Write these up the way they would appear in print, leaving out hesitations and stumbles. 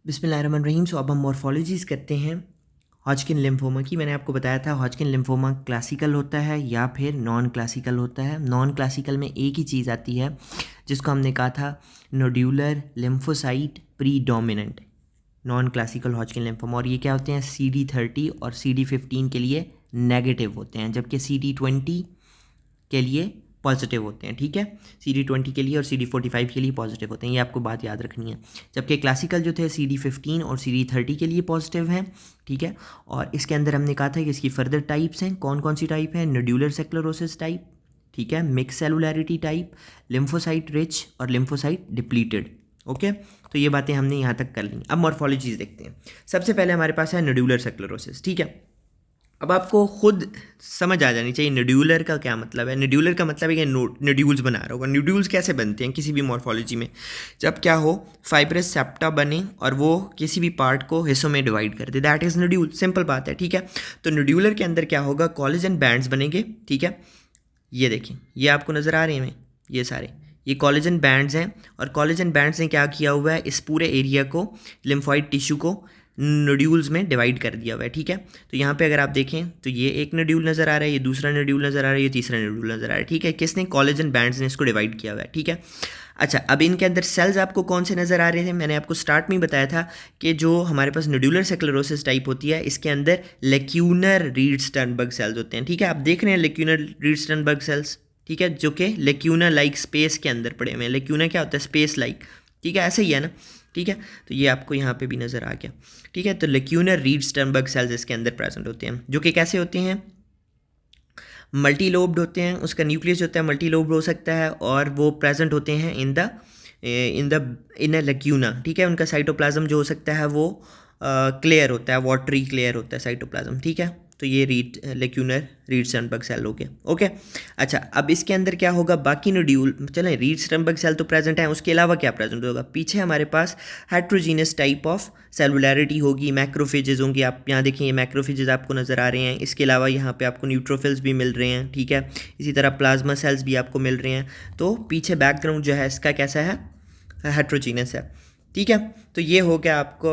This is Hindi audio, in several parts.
बिस्मिल्लाहिर्रहमानिर्रहीम। सो अब हम मॉर्फोलॉजीज़ करते हैं हॉजकिन लिम्फोमा की। मैंने आपको बताया था हॉजकिन लिम्फोमा क्लासिकल होता है या फिर नॉन क्लासिकल होता है। नॉन क्लासिकल में एक ही चीज़ आती है जिसको हमने कहा था nodular lymphocyte predominant, non classical Hodgkin lymphoma. और ये क्या होते हैं, CD30 और CD15 के लिए नेगेटिव होते हैं, जबकि CD20 के लिए पॉजिटिव होते हैं। ठीक है, CD20 के लिए और CD45 के लिए पॉजिटिव होते हैं, ये आपको बात याद रखनी है। जबकि क्लासिकल जो थे CD15 और CD30 के लिए पॉजिटिव हैं। ठीक है, और इसके अंदर हमने कहा था कि इसकी फर्दर टाइप्स हैं। कौन कौन सी टाइप है? नोड्यूलर सेक्लेरोसिस टाइप, ठीक है, मिक्स सेलुलैरिटी टाइप, लिम्फोसाइट रिच और लिम्फोसाइट डिप्लीटेड। ओके, तो ये बातें हमने यहाँ तक कर ली। अब मॉर्फोलॉजीज देखते हैं। सबसे पहले हमारे पास है नोड्यूलर सेक्लेरोसिस। ठीक है, अब आपको खुद समझ आ जानी चाहिए नोड्यूलर का क्या मतलब है। नोड्यूलर का मतलब है कि नोड्यूल्स बना रहा होगा। नोड्यूल्स कैसे बनते हैं किसी भी मॉर्फोलॉजी में? जब क्या हो, फाइब्रस सेप्टा बने और वो किसी भी पार्ट को हिस्सों में डिवाइड कर दे, दैट इज़ नोड्यूल। सिंपल बात है। ठीक है, तो नोड्यूलर के अंदर क्या होगा, कोलेजन बैंड्स बनेंगे। ठीक है, ये देखें, ये आपको नज़र आ रहे हैं, ये सारे ये कोलेजन बैंड्स हैं। और कोलेजन बैंड्स ने क्या किया हुआ है, इस पूरे एरिया को, लिम्फॉइड टिश्यू को नोड्यूल्स में डिवाइड कर दिया हुआ है। ठीक है, तो यहाँ पे अगर आप देखें तो ये एक नोड्यूल नज़र आ रहा है, ये दूसरा नोड्यूल नज़र आ रहा है, ये तीसरा नोड्यूल नज़र आ रहा है। ठीक है, किसने? कोलेजन बैंड्स ने इसको डिवाइड किया हुआ है। ठीक है, अच्छा, अब इनके अंदर सेल्स आपको कौन से नज़र आ रहे थे? मैंने आपको स्टार्ट में ही बताया था कि जो हमारे पास नोड्यूलर सेक्लेरोसिस टाइप होती है, इसके अंदर लेक्यूनर रीड स्टर्नबर्ग सेल्स होते हैं। ठीक है, आप देख रहे हैं लेक्यूनर रीड स्टर्नबर्ग सेल्स, ठीक है, जो कि लेक्यूना लाइक स्पेस के अंदर पड़े हुए हैं। लेक्यूना क्या होता है? Space like. ठीक है, ऐसे ही है ना। ठीक है, तो ये आपको यहाँ पे भी नज़र आ गया। ठीक है, तो लेक्यूनर रीड स्टर्नबर्ग सेल्स इसके अंदर प्रेजेंट होते हैं, जो कि कैसे होते हैं? मल्टी लोब्ड होते हैं। उसका न्यूक्लियस जो होता है मल्टी लोब्ड हो सकता है, और वो प्रेजेंट होते हैं इन अ लेक्यूना। ठीक है, उनका साइटोप्लाज्म जो हो सकता है वो क्लियर होता है, वाटरी क्लियर होता है साइटोप्लाज्म। ठीक है, तो ये लेक्यूनर रीड स्टर्नबर्ग सेल हो गया। ओके, अच्छा, अब इसके अंदर क्या होगा, बाकी नोड्यूल, चलें, रीड स्टर्नबर्ग सेल तो प्रेजेंट है, उसके अलावा क्या प्रेजेंट होगा? पीछे हमारे पास हेट्रोजीनियस टाइप ऑफ सेलुलैरिटी होगी, मैक्रोफेजेस होंगे। आप यहाँ देखिए, ये मैक्रोफेजेस आपको नज़र आ रहे हैं। इसके अलावा यहाँ पे आपको न्यूट्रोफिल्स भी मिल रहे हैं। ठीक है, इसी तरह प्लाज्मा सेल्स भी आपको मिल रहे हैं। तो पीछे बैकग्राउंड जो है इसका कैसा है? हेट्रोजीनियस है। ठीक है, तो ये हो गया आपको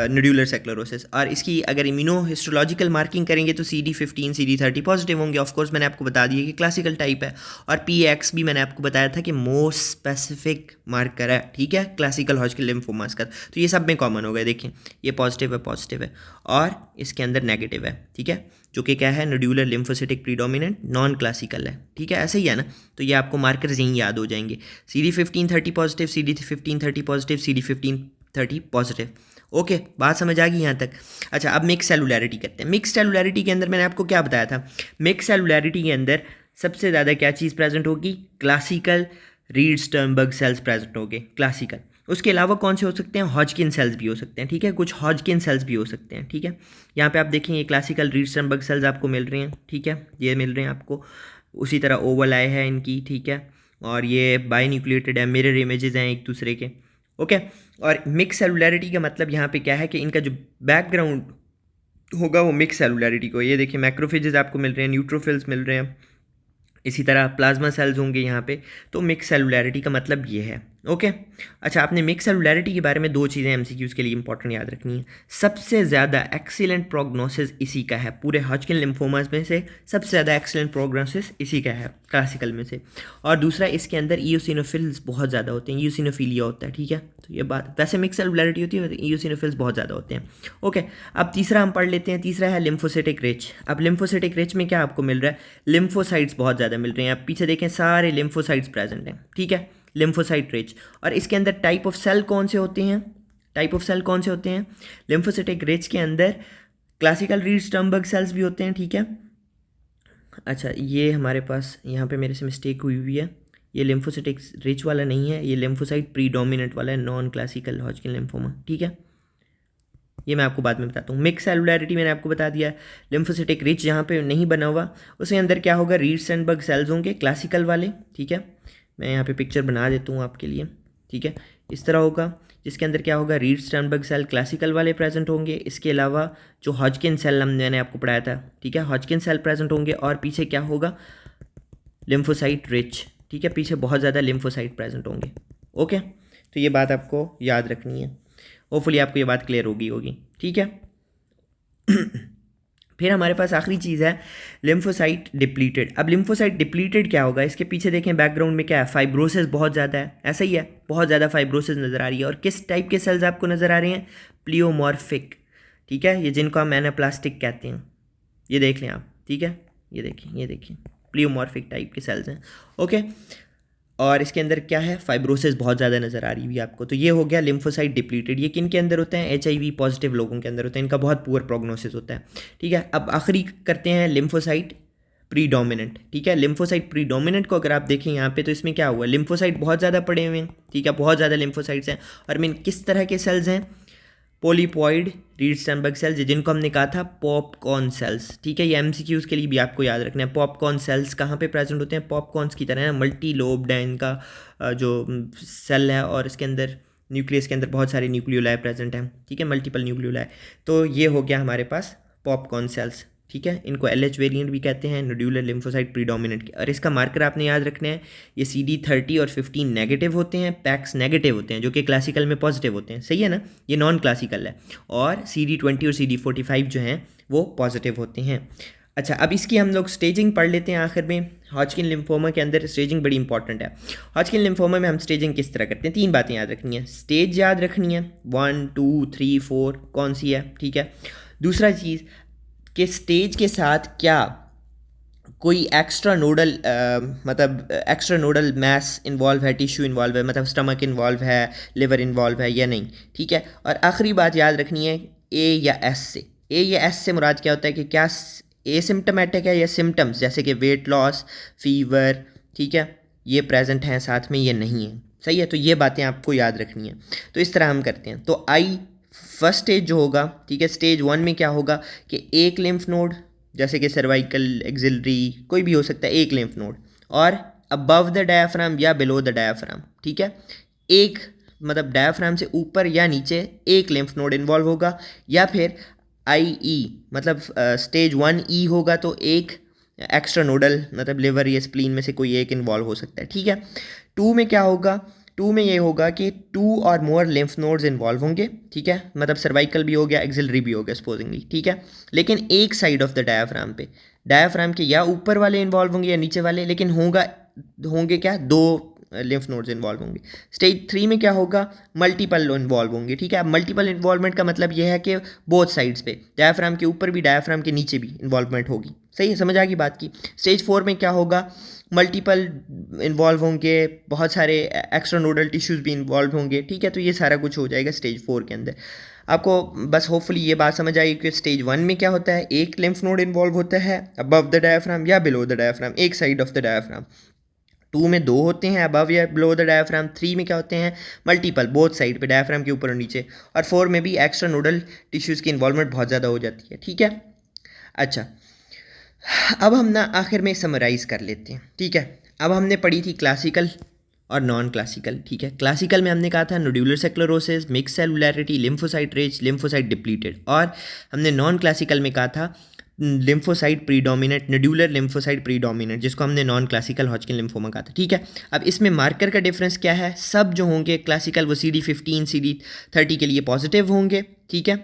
नोड्यूलर सेक्लेरोसिस। और इसकी अगर इम्यूनोहिस्टोलॉजिकल मार्किंग करेंगे तो CD15 CD30 पॉजिटिव होंगे। ऑफकोर्स मैंने आपको बता दिया कि क्लासिकल टाइप है। और PX भी मैंने आपको बताया था कि मोस्ट स्पेसिफिक मार्कर है। ठीक है, क्लासिकल हॉजकिन लिम्फोमास का, तो ये सब में कॉमन हो गया। देखें, ये पॉजिटिव है और इसके अंदर नेगेटिव है। ठीक है, जो कि क्या है? Nodular lymphocytic predominant, non classical है। ठीक है, ऐसे ही है ना। तो ये आपको मार्कर्स यहीं याद हो जाएंगे, CD15-30 positive, CD15-30 positive, CD15-30 positive. Okay, बात समझ आ गई यहाँ तक? अच्छा, अब मिक्स सेलुलैरिटी करते हैं। मिक्स सेलुलैरिटी के अंदर मैंने आपको क्या बताया था? मिक्स सेलुलैरिटी के अंदर सबसे ज़्यादा क्या चीज़ प्रेजेंट होगी? Classical read Sternberg cells present होंगे, क्लासिकल। उसके अलावा कौन से हो सकते हैं? हॉजकिन सेल्स भी हो सकते हैं। ठीक है, कुछ हॉजकिन सेल्स भी हो सकते हैं। ठीक है, यहाँ पे आप देखें, ये क्लासिकल रीड स्टर्नबर्ग सेल्स आपको मिल रहे हैं। ठीक है, ये मिल रहे हैं आपको। उसी तरह ओवल आई है इनकी। ठीक है, और ये बाई न्यूक्लिएटेड है, मिरर इमेजेस हैं एक दूसरे के। ओके, और मिक्स सेलुलैरिटी का मतलब यहाँ पे क्या है कि इनका जो बैकग्राउंड होगा वो मिक्स सेलुलैरिटी को, ये देखिए, मैक्रोफेजेस आपको मिल रहे हैं, न्यूट्रोफिल्स मिल रहे हैं, इसी तरह प्लाज्मा सेल्स होंगे यहाँ पे। तो मिक्स सेलुलैरिटी का मतलब ये है। ओके, अच्छा, आपने मिक्स सेलुलैरिटी के बारे में दो चीज़ें MCQs के लिए इंपॉर्टेंट याद रखनी है। सबसे ज़्यादा एक्सीलेंट प्रोग्नोसिस इसी का है, पूरे हॉजकिन लिम्फोमास में से सबसे ज़्यादा एक्सीलेंट प्रोग्नोसिस इसी का है, क्लासिकल में से। और दूसरा, इसके अंदर ईओसिनोफिल्स बहुत ज़्यादा होते हैं, ईओसिनोफिलिया होता है। ठीक है, तो ये बात, वैसे मिक्स सेलुलैरिटी होती है, ईओसिनोफिल्स बहुत ज़्यादा होते हैं। ओके, अब तीसरा हम पढ़ लेते हैं। तीसरा है लिम्फोसिटिक रिच। अब लिम्फोसिटिक रिच में क्या आपको मिल रहा है? लिम्फोसाइट्स बहुत ज़्यादा मिल रहे हैं। आप पीछे देखें, सारे लिम्फोसाइट्स प्रेजेंट हैं। ठीक है, लिम्फोसाइट रिच। और इसके अंदर टाइप ऑफ सेल कौन से होते हैं? लिम्फोसिटिक रिच के अंदर क्लासिकल रीड स्टर्नबर्ग सेल्स भी होते हैं। ठीक है, अच्छा, ये हमारे पास यहाँ पे मेरे से मिस्टेक हुई है, ये लिम्फोसिटिक रिच वाला नहीं है, ये लिम्फोसाइट प्रीडोमिनेंट वाला है, नॉन क्लासिकल हॉजकिन लिम्फोमा। ठीक है, ये मैं आपको बाद में बताता हूँ। मिक्स सेलुलैरिटी मैंने आपको बता दिया। लिम्फोसिटिक रिच जहाँ पे नहीं बना हुआ, उसके अंदर क्या होगा? रीड स्टर्नबर्ग सेल्स होंगे, क्लासिकल वाले। ठीक है, मैं यहाँ पे पिक्चर बना देता हूँ आपके लिए। ठीक है, इस तरह होगा, जिसके अंदर क्या होगा? रीड स्टर्नबर्ग सेल क्लासिकल वाले प्रेजेंट होंगे। इसके अलावा जो हॉजकिन सेल मैंने आपको पढ़ाया था, ठीक है, हॉजकिन सेल प्रेजेंट होंगे। और पीछे क्या होगा? Lymphocyte rich. ठीक है, पीछे बहुत ज़्यादा लिम्फोसाइट प्रेजेंट होंगे। ओके, तो ये बात आपको याद रखनी है। होपफुली आपको ये बात क्लियर होगी, ठीक है। फिर हमारे पास आखिरी चीज़ है लिम्फोसाइट डिप्लीटेड। अब लिम्फोसाइट डिप्लीटेड क्या होगा, इसके पीछे देखें बैकग्राउंड में क्या है, फाइब्रोसिस बहुत ज़्यादा है, ऐसा ही है, बहुत ज़्यादा फाइब्रोसिस नज़र आ रही है। और किस टाइप के सेल्स आपको नज़र आ रहे हैं, प्लियोमॉर्फिक, ठीक है, ये जिनको हम एनाप्लास्टिक कहते हैं, ये देख लें आप, ठीक है, ये देखिए प्लियोमॉर्फिक टाइप के सेल्स हैं, ओके। और इसके अंदर क्या है, फाइब्रोसिस बहुत ज़्यादा नज़र आ रही है आपको। तो ये हो गया लिम्फोसाइट डिप्लीटेड। ये किन के अंदर होते हैं, HIV पॉजिटिव लोगों के अंदर होते हैं, इनका बहुत पुअर प्रोग्नोसिस होता है, ठीक है। अब आखिरी करते हैं लिम्फोसाइट प्रीडोमिनेंट, ठीक है। लिम्फोसाइट प्रीडोमिनेंट को अगर आप देखें यहाँ पे, तो इसमें क्या हुआ, लिम्फोसाइट बहुत ज़्यादा पड़े हुए हैं, ठीक है, बहुत ज़्यादा लिम्फोसाइट्स हैं। और मीन किस तरह के सेल्स हैं, पोलीपॉइड रीड-स्टेनबर्ग सेल्स, जिनको हमने कहा था पॉपकॉर्न सेल्स, ठीक है। ये MCQs के लिए भी आपको याद रखना है। पॉपकॉर्न सेल्स कहाँ पे प्रेजेंट होते हैं, पॉपकॉर्न्स की तरह है, मल्टी लोब्ड है इनका जो सेल है, और इसके अंदर न्यूक्लियस के अंदर बहुत सारे न्यूक्लियोलाई प्रेजेंट हैं, ठीक है, मल्टीपल न्यूक्लियोलाई। तो ये हो गया हमारे पास पॉपकॉर्न सेल्स, ठीक है। इनको LH वेरिएंट भी कहते हैं, नोड्यूलर लिम्फोसाइट प्रीडोमिनेंट के। और इसका मार्कर आपने याद रखना है, ये CD30 और 15 नेगेटिव होते हैं, पैक्स नेगेटिव होते हैं, जो कि क्लासिकल में पॉजिटिव होते हैं, सही है ना, ये नॉन क्लासिकल है। और CD20 और CD45 जो हैं वो पॉजिटिव होते हैं। अच्छा, अब इसकी हम लोग स्टेजिंग पढ़ लेते हैं आखिर में। हॉजकिन लिम्फोमा के अंदर स्टेजिंग बड़ी इंपॉर्टेंट है। हॉजकिन लिम्फोमा में हम स्टेजिंग किस तरह करते हैं, 3 बातें याद रखनी है। स्टेज याद रखनी है, 1 2 3 4 कौन सी है, ठीक है। दूसरा चीज़ कि स्टेज के साथ क्या कोई एक्स्ट्रा नोडल मतलब एक्स्ट्रा नोडल मैस इन्वॉल्व है, टिश्यू इन्वॉल्व है, मतलब स्टमक इन्वॉल्व है, लिवर इन्वॉल्व है या नहीं, ठीक है। और आखिरी बात याद रखनी है, A या S से। A या S से मुराद क्या होता है कि क्या एसिम्टोमेटिक है या सिम्टम्स, जैसे कि वेट लॉस, फीवर, ठीक है, ये प्रेजेंट हैं साथ में, ये नहीं है, सही है। तो ये बातें आपको याद रखनी है। तो इस तरह हम करते हैं। तो फर्स्ट स्टेज जो होगा, ठीक है, स्टेज 1 में क्या होगा कि एक लिम्फ नोड, जैसे कि सर्वाइकल, एक्सिलरी, कोई भी हो सकता है, एक लिम्फ नोड, और अबव द डायफ्राम या बिलो द डायफ्राम, ठीक है, एक मतलब डायफ्राम से ऊपर या नीचे एक लिम्फ नोड इन्वॉल्व होगा, या फिर IE मतलब स्टेज 1E होगा तो एक एक्स्ट्रा नोडल मतलब लिवर या स्प्लीन में से कोई एक इन्वॉल्व हो सकता है, ठीक है। 2 में क्या होगा, 2 में ये होगा कि 2 और मोर लिम्फ नोड्स इन्वॉल्व होंगे, ठीक है, मतलब सर्वाइकल भी हो गया, एक्सिलरी भी हो गया सपोजिंगली, ठीक है। लेकिन एक साइड ऑफ द डायफ्राम पे, डायफ्राम के या ऊपर वाले इन्वॉल्व होंगे या नीचे वाले, लेकिन होंगे क्या, 2 लिम्फ नोड्स इन्वॉल्व होंगे। स्टेज 3 में क्या होगा, मल्टीपल इन्वॉल्व होंगे, ठीक है। अब मल्टीपल इन्वॉल्वमेंट का मतलब यह है कि बोथ साइड्स पे, डायफ्राम के ऊपर भी डायफ्राम के नीचे भी इन्वॉल्वमेंट होगी, सही है, समझ आ गई बात की। स्टेज 4 में क्या होगा, मल्टीपल इन्वॉल्व होंगे, बहुत सारे एक्स्ट्रा नोडल टिश्यूज़ भी इन्वॉल्व होंगे, ठीक है। तो ये सारा कुछ हो जाएगा स्टेज 4 के अंदर। आपको बस होपफुली ये बात समझ आएगी कि स्टेज 1 में क्या होता है, एक लिम्फ नोड इन्वॉल्व होता है अबव द डायफ्राम या बिलो द डायफ्राम, एक साइड ऑफ द डायफ्राम। 2 में 2 होते हैं अबव या बिलो द डायफ्राम। 3 में क्या होते हैं, मल्टीपल, बोथ साइड पे, डायफ्राम के ऊपर और नीचे। और 4 में भी एक्स्ट्रा नोडल टिश्यूज़ की इन्वॉल्वमेंट बहुत ज़्यादा हो जाती है, ठीक है। अच्छा, अब हम ना आखिर में समराइज़ कर लेते हैं, ठीक है। अब हमने पढ़ी थी क्लासिकल और नॉन क्लासिकल, ठीक है। क्लासिकल में हमने कहा था nodular sclerosis, mix cellularity, lymphocyte rich, lymphocyte depleted. और हमने नॉन क्लासिकल में कहा था lymphocyte predominant, nodular lymphocyte predominant, जिसको हमने नॉन क्लासिकल हॉजकिन लिम्फोमा कहा था, ठीक है। अब इसमें मार्कर का डिफरेंस क्या है, सब जो होंगे क्लासिकल वो CD15 CD30 के लिए पॉजिटिव होंगे, ठीक है।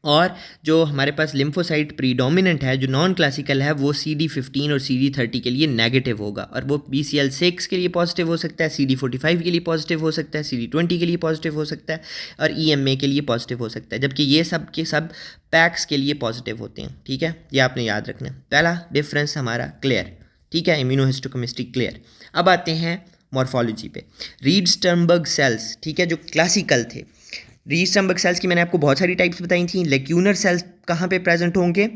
और जो हमारे पास लिम्फोसाइट प्रीडोमिनेंट है, जो नॉन क्लासिकल है, वो CD15 और CD30 के लिए नेगेटिव होगा, और वो BCL6 के लिए पॉजिटिव हो सकता है, CD45 के लिए पॉजिटिव हो सकता है, CD20 के लिए पॉजिटिव हो सकता है, और EMA के लिए पॉजिटिव हो सकता है, जबकि ये सब के सब पैक्स के लिए पॉजिटिव होते हैं, ठीक है। ये आपने याद रखना है। पहला डिफरेंस हमारा क्लियर, ठीक है, इम्यूनोहिस्टोकेमिस्ट्री क्लियर। अब आते हैं मॉर्फोलॉजी पे। रीड-स्टर्नबर्ग सेल्स, ठीक है, जो क्लासिकल थे, रीड-स्टर्नबर्ग सेल्स की मैंने आपको बहुत सारी टाइप्स बताई थी। लेक्यूनर सेल्स कहाँ पे प्रेजेंट होंगे,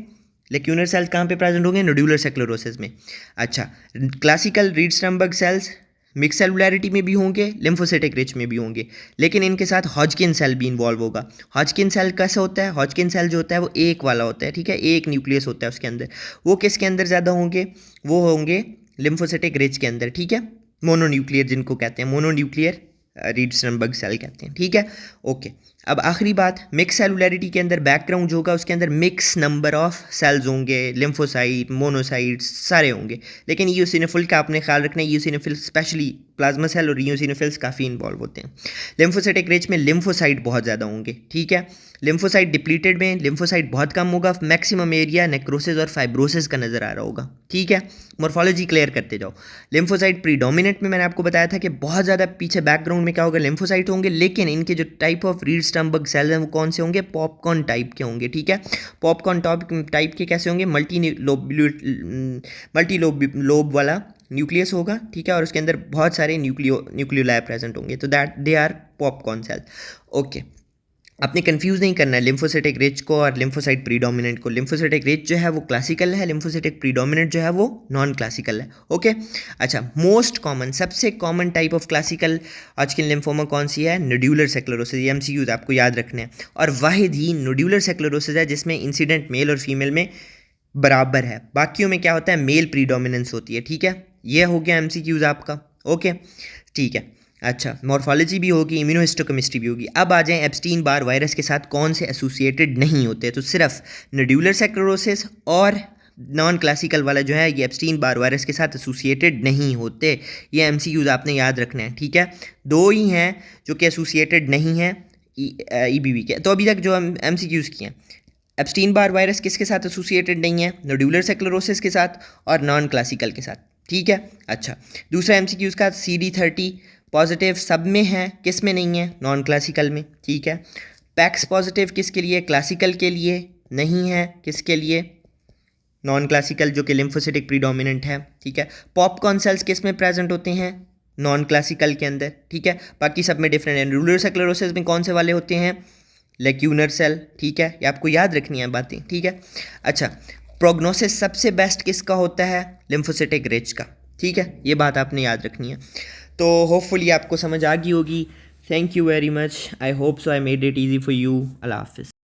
लेक्यूनर सेल्स कहाँ पे प्रेजेंट होंगे, नोड्यूलर सेक्लेरोसिस में। अच्छा, क्लासिकल रीड-स्टर्नबर्ग सेल्स मिक्स सेलुलैरिटी में भी होंगे, लिम्फोसाइटिक रिच में भी होंगे, लेकिन इनके साथ हॉजकिन सेल भी इन्वॉल्व होगा। हॉजकिन सेल कैसा होता है, हॉजकिन सेल जो होता है वो एक वाला होता है, ठीक है, एक न्यूक्लियस होता है उसके अंदर। वो किसके अंदर ज़्यादा होंगे, वो होंगे लिम्फोसाइटिक रिच के अंदर, ठीक है, मोनोन्यूक्लियर जिनको कहते हैं, मोनोन्यूक्लियर रीड-स्टर्नबर्ग सेल कहते हैं, ठीक है, ओके। अब आखिरी बात, मिक्स सेलुलैरिटी के अंदर बैकग्राउंड जो होगा उसके अंदर मिक्स नंबर ऑफ सेल्स होंगे, लिम्फोसाइट, मोनोसाइट्स सारे होंगे, लेकिन ईओसिनोफिल का आपने ख्याल रखना है, ईओसिनोफिल स्पेशली प्लाज्मा सेल और ईओसिनोफिल्स काफ़ी इंवॉल्व होते हैं। लिम्फोसाइटिक रिच में लिम्फोसाइट बहुत ज़्यादा होंगे, ठीक है। लिम्फोसाइट डिप्लीटेड में लिम्फोसाइट बहुत कम होगा, मैक्सिमम एरिया नेक्रोसिस और फाइब्रोसिस का नज़र आ रहा होगा, ठीक है। मॉर्फोलॉजी क्लियर करते जाओ। लिम्फोसाइट प्रीडोमिनेंट में मैंने आपको बताया था कि बहुत ज़्यादा पीछे बैकग्राउंड में क्या होगा, लिम्फोसाइट होंगे, लेकिन इनके जो टाइप ऑफ रीड स्टम्बर्ग सेल हैं वो कौन से होंगे, पॉपकॉर्न टाइप के होंगे, ठीक है। पॉपकॉर्न टाइप के कैसे होंगे, मल्टी लोब वाला न्यूक्लियस होगा, ठीक है, और उसके अंदर बहुत सारे न्यूक्लियोलाई प्रेजेंट होंगे, तो that they are popcorn cell. Okay, आपने कंफ्यूज नहीं करना है लिम्फोसाइटिक रिच को और लिम्फोसाइट प्रीडोमिनेंट को। लिम्फोसाइटिक रिच जो है वो क्लासिकल है, लिम्फोसाइटिक प्रीडोमिनेंट जो है वो नॉन क्लासिकल है, ओके। अच्छा, मोस्ट कॉमन, सबसे common type of classical Hodgkin lymphoma कौन सी है, नोड्यूलर स्क्लेरोसिस, ये एमसीक्यूज आपको याद रखने हैं, और वाहिद ही नोड्यूलर स्क्लेरोसिस है जिसमें इंसिडेंट मेल और फीमेल में बराबर है, बाकियों में क्या होता है, मेल प्रीडोमिनेंस होती है, ठीक है। ये हो गया एमसीक्यूज आपका, ओके, ठीक है। अच्छा, मॉर्फोलॉजी भी होगी, इम्यूनोहिस्टोकेमिस्ट्री भी होगी। अब आ जाएं एप्स्टीन बार वायरस के साथ कौन से एसोसिएटेड नहीं होते, तो सिर्फ नोड्यूलर स्क्लेरोसिस और नॉन क्लासिकल वाला जो है ये एप्स्टीन बार वायरस के साथ एसोसिएटेड नहीं होते। ये एमसीक्यूज आपने याद रखना है, ठीक है। दो ही हैं जो कि एसोसिएटेड नहीं हैं ईबीवी के। तो अभी तक जो हम एमसीक्यूज किए हैं, एप्स्टीन बार वायरस किसके साथ एसोसिएटेड नहीं है, नोड्यूलर स्क्लेरोसिस के साथ और नॉन क्लासिकल के साथ, ठीक है। अच्छा, दूसरा एमसीक्यूज का CD30 पॉजिटिव सब में है, किस में नहीं है, नॉन क्लासिकल में, ठीक है। पैक्स पॉजिटिव किसके लिए, क्लासिकल के लिए नहीं है, किसके लिए, नॉन क्लासिकल जो कि लिम्फोसिटिक प्रीडोमिनेंट है, ठीक है। पॉपकॉर्न सेल्स किस में प्रेजेंट होते हैं, नॉन क्लासिकल के अंदर, ठीक है। बाकी सब में डिफरेंट है। नोड्यूलर स्क्लेरोसिस में कौन से वाले होते हैं, लेक्यूनर सेल, ठीक है, ये आपको याद रखनी है बातें, ठीक है। अच्छा, प्रोग्नोसिस सबसे बेस्ट किसका होता है, लिम्फोसिटिक रिच का, ठीक है, ये बात आपने याद रखनी है। तो होपफुली आपको समझ आ गई होगी। Thank you very much, I hope so I made it easy for you. अल्लाह हाफिज़।